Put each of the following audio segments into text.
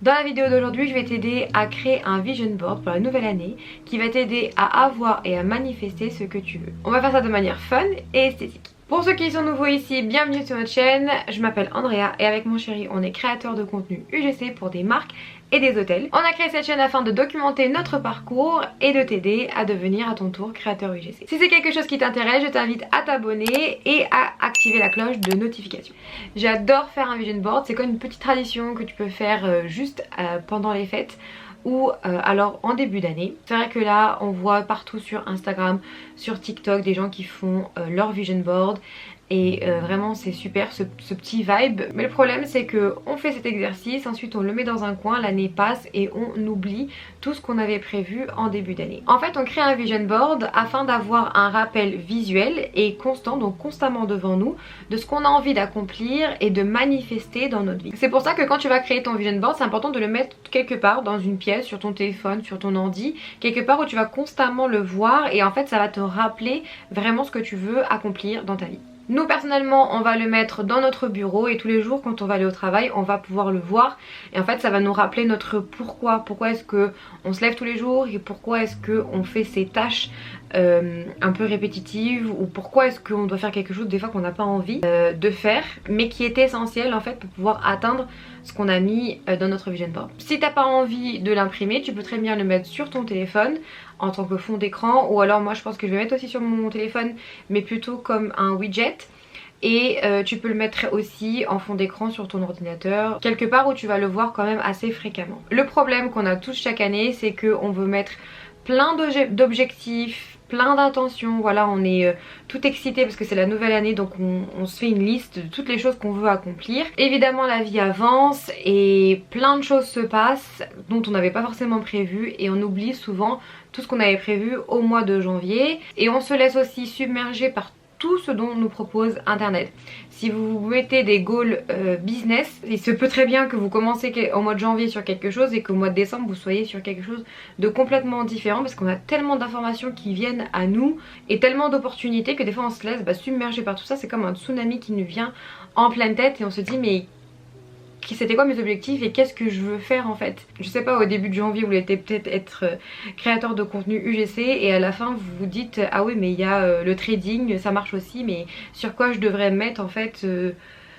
Dans la vidéo d'aujourd'hui, je vais t'aider à créer un vision board pour la nouvelle année qui va t'aider à avoir et à manifester ce que tu veux. On va faire ça de manière fun et esthétique. Pour ceux qui sont nouveaux ici, bienvenue sur notre chaîne. Je m'appelle Andrea et avec mon chéri, on est créateur de contenu UGC pour des marques et des hôtels. On a créé cette chaîne afin de documenter notre parcours et de t'aider à devenir à ton tour créateur UGC. Si c'est quelque chose qui t'intéresse, je t'invite à t'abonner et à activer la cloche de notification. J'adore faire un vision board, c'est comme une petite tradition que tu peux faire juste pendant les fêtes ou alors en début d'année. C'est vrai que là on voit partout sur Instagram, sur TikTok des gens qui font leur vision board et vraiment c'est super ce petit vibe. Mais le problème c'est que on fait cet exercice, ensuite on le met dans un coin, l'année passe et on oublie tout ce qu'on avait prévu en début d'année. En fait on crée un vision board afin d'avoir un rappel visuel et constant, donc constamment devant nous, de ce qu'on a envie d'accomplir et de manifester dans notre vie. C'est pour ça que quand tu vas créer ton vision board, c'est important de le mettre quelque part dans une pièce, sur ton téléphone, sur ton ordi, quelque part où tu vas constamment le voir et en fait ça va te rappeler vraiment ce que tu veux accomplir dans ta vie. Nous personnellement on va le mettre dans notre bureau et tous les jours quand on va aller au travail on va pouvoir le voir et en fait ça va nous rappeler notre pourquoi est-ce que on se lève tous les jours et pourquoi est-ce que on fait ces tâches un peu répétitives ou pourquoi est-ce qu'on doit faire quelque chose des fois qu'on n'a pas envie de faire mais qui est essentiel en fait pour pouvoir atteindre ce qu'on a mis dans notre vision board. Si t'as pas envie de l'imprimer, tu peux très bien le mettre sur ton téléphone en tant que fond d'écran ou alors moi je pense que je vais mettre aussi sur mon téléphone mais plutôt comme un widget. Et tu peux le mettre aussi en fond d'écran sur ton ordinateur, quelque part où tu vas le voir quand même assez fréquemment. Le problème qu'on a tous chaque année, c'est qu'on veut mettre plein d'objectifs, plein d'intentions, voilà, on est tout excité parce que c'est la nouvelle année donc on se fait une liste de toutes les choses qu'on veut accomplir. Évidemment la vie avance et plein de choses se passent dont on n'avait pas forcément prévu et on oublie souvent tout ce qu'on avait prévu au mois de janvier et on se laisse aussi submerger par tout ce dont nous propose internet. Si vous mettez des goals business, il se peut très bien que vous commencez au mois de janvier sur quelque chose et qu'au mois de décembre vous soyez sur quelque chose de complètement différent parce qu'on a tellement d'informations qui viennent à nous et tellement d'opportunités que des fois on se laisse submerger par tout ça. C'est comme un tsunami qui nous vient en pleine tête et on se dit mais c'était quoi mes objectifs et qu'est-ce que je veux faire en fait. Je sais pas, au début de janvier vous voulez peut-être être créateur de contenu UGC et à la fin vous vous dites ah oui mais il y a le trading, ça marche aussi mais sur quoi je devrais mettre en fait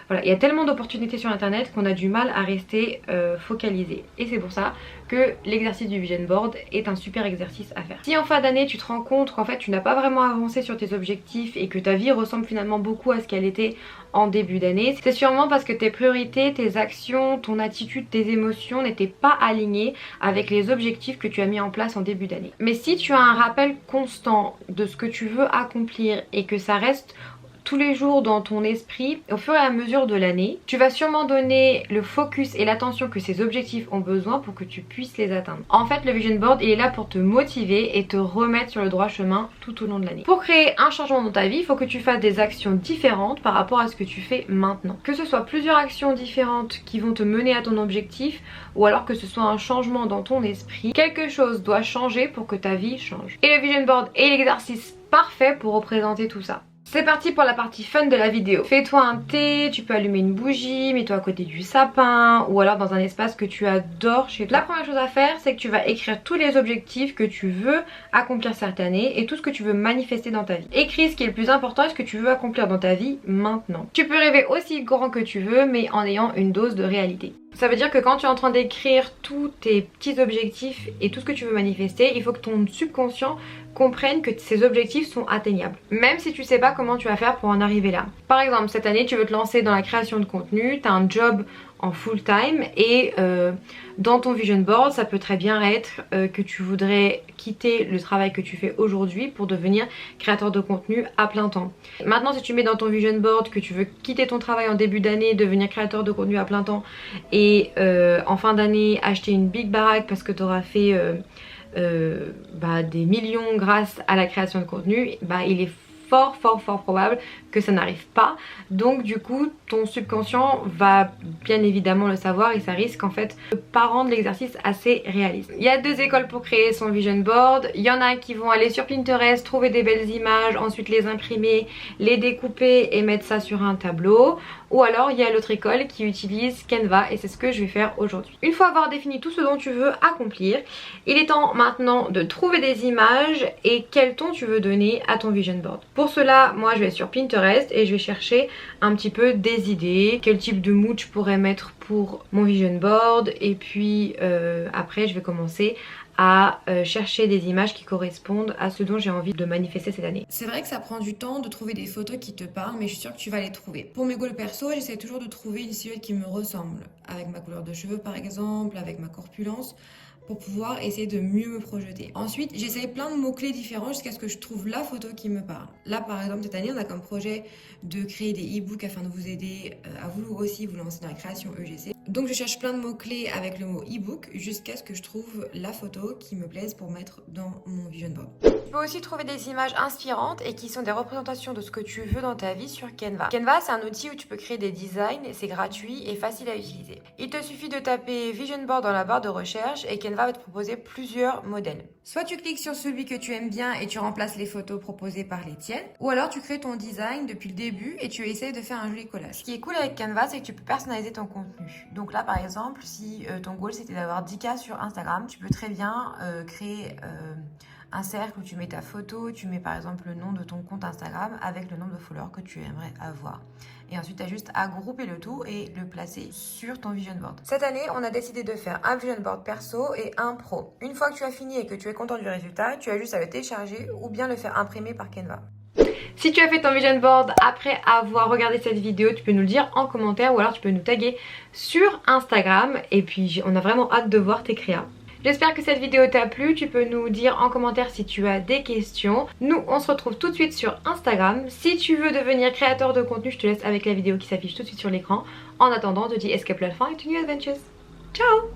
voilà, il y a tellement d'opportunités sur internet qu'on a du mal à rester focalisé et c'est pour ça que l'exercice du vision board est un super exercice à faire. Si en fin d'année tu te rends compte qu'en fait tu n'as pas vraiment avancé sur tes objectifs et que ta vie ressemble finalement beaucoup à ce qu'elle était en début d'année, c'est sûrement parce que tes priorités, tes actions, ton attitude, tes émotions n'étaient pas alignées avec les objectifs que tu as mis en place en début d'année. Mais si tu as un rappel constant de ce que tu veux accomplir et que ça reste tous les jours dans ton esprit, au fur et à mesure de l'année, tu vas sûrement donner le focus et l'attention que ces objectifs ont besoin pour que tu puisses les atteindre. En fait, le vision board, il est là pour te motiver et te remettre sur le droit chemin tout au long de l'année. Pour créer un changement dans ta vie, il faut que tu fasses des actions différentes par rapport à ce que tu fais maintenant. Que ce soit plusieurs actions différentes qui vont te mener à ton objectif ou alors que ce soit un changement dans ton esprit, quelque chose doit changer pour que ta vie change. Et le vision board est l'exercice parfait pour représenter tout ça. C'est parti pour la partie fun de la vidéo. Fais-toi un thé, tu peux allumer une bougie, mets-toi à côté du sapin ou alors dans un espace que tu adores chez toi. La première chose à faire, c'est que tu vas écrire tous les objectifs que tu veux accomplir cette année et tout ce que tu veux manifester dans ta vie. Écris ce qui est le plus important et ce que tu veux accomplir dans ta vie maintenant. Tu peux rêver aussi grand que tu veux mais en ayant une dose de réalité. Ça veut dire que quand tu es en train d'écrire tous tes petits objectifs et tout ce que tu veux manifester, il faut que ton subconscient comprenne que ces objectifs sont atteignables. Même si tu sais pas comment tu vas faire pour en arriver là. Par exemple, cette année tu veux te lancer dans la création de contenu, tu as un job en full time et dans ton vision board ça peut très bien être que tu voudrais quitter le travail que tu fais aujourd'hui pour devenir créateur de contenu à plein temps. Maintenant si tu mets dans ton vision board que tu veux quitter ton travail en début d'année, devenir créateur de contenu à plein temps et en fin d'année acheter une big baraque parce que tu auras fait des millions grâce à la création de contenu, il est fort probable que ça n'arrive pas. Donc du coup ton subconscient va bien évidemment le savoir et ça risque en fait de pas rendre l'exercice assez réaliste. Il y a deux écoles pour créer son vision board. Il y en a qui vont aller sur Pinterest, trouver des belles images, ensuite les imprimer, les découper et mettre ça sur un tableau. ou alors il y a l'autre école qui utilise Canva et c'est ce que je vais faire aujourd'hui. Une fois avoir défini tout ce dont tu veux accomplir, il est temps maintenant de trouver des images et quel ton tu veux donner à ton vision board. Pour cela, moi je vais sur Pinterest et je vais chercher un petit peu des idées, quel type de mood je pourrais mettre pour mon vision board, et puis après je vais commencer à chercher des images qui correspondent à ce dont j'ai envie de manifester cette année. C'est vrai que ça prend du temps de trouver des photos qui te parlent, mais je suis sûre que tu vas les trouver. Pour mes goals perso, j'essaie toujours de trouver une silhouette qui me ressemble, avec ma couleur de cheveux par exemple, avec ma corpulence, pour pouvoir essayer de mieux me projeter. Ensuite, j'essaye plein de mots-clés différents jusqu'à ce que je trouve la photo qui me parle. Là, par exemple, cette année, on a comme projet de créer des e-books afin de vous aider à vous aussi vous lancer dans la création EGC. Donc, je cherche plein de mots-clés avec le mot e-book jusqu'à ce que je trouve la photo qui me plaise pour mettre dans mon vision board. Tu peux aussi trouver des images inspirantes et qui sont des représentations de ce que tu veux dans ta vie sur Canva. Canva, c'est un outil où tu peux créer des designs, c'est gratuit et facile à utiliser. Il te suffit de taper Vision Board dans la barre de recherche et Canva va te proposer plusieurs modèles. Soit tu cliques sur celui que tu aimes bien et tu remplaces les photos proposées par les tiennes, ou alors tu crées ton design depuis le début et tu essaies de faire un joli collage. Ce qui est cool avec Canva, c'est que tu peux personnaliser ton contenu. Donc là, par exemple, si ton goal c'était d'avoir 10K sur Instagram, tu peux très bien créer un cercle où tu mets ta photo, tu mets par exemple le nom de ton compte Instagram avec le nombre de followers que tu aimerais avoir. Et ensuite, tu as juste à grouper le tout et le placer sur ton vision board. Cette année, on a décidé de faire un vision board perso et un pro. Une fois que tu as fini et que tu es content du résultat, tu as juste à le télécharger ou bien le faire imprimer par Canva. Si tu as fait ton vision board après avoir regardé cette vidéo, tu peux nous le dire en commentaire ou alors tu peux nous taguer sur Instagram. Et puis, on a vraiment hâte de voir tes créas. J'espère que cette vidéo t'a plu, tu peux nous dire en commentaire si tu as des questions. Nous, on se retrouve tout de suite sur Instagram. Si tu veux devenir créateur de contenu, je te laisse avec la vidéo qui s'affiche tout de suite sur l'écran. En attendant, on te dis Escape Life and to New Adventures. Ciao!